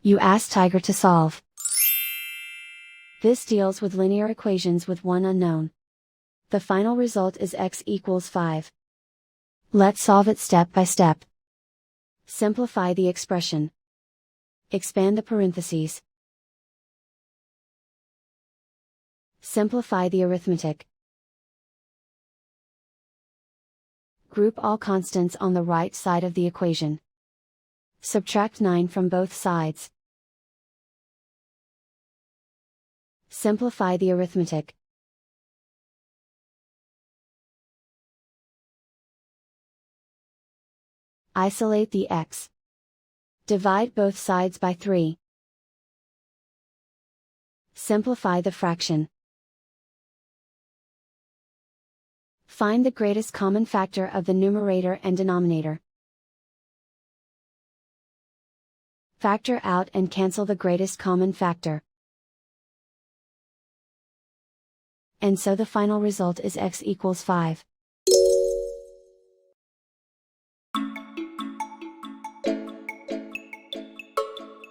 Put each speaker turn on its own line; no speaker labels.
You ask Tiger to solve. This deals with linear equations with one unknown. The final result is x equals 5. Let's solve it step by step. Simplify the expression. Expand the parentheses. Simplify the arithmetic. Group all constants on the right side of the equation. Subtract 9 from both sides. Simplify the arithmetic. Isolate the x. Divide both sides by 3. Simplify the fraction. Find the greatest common factor of the numerator and denominator. Factor out and cancel the greatest common factor. And so the final result is x equals 5.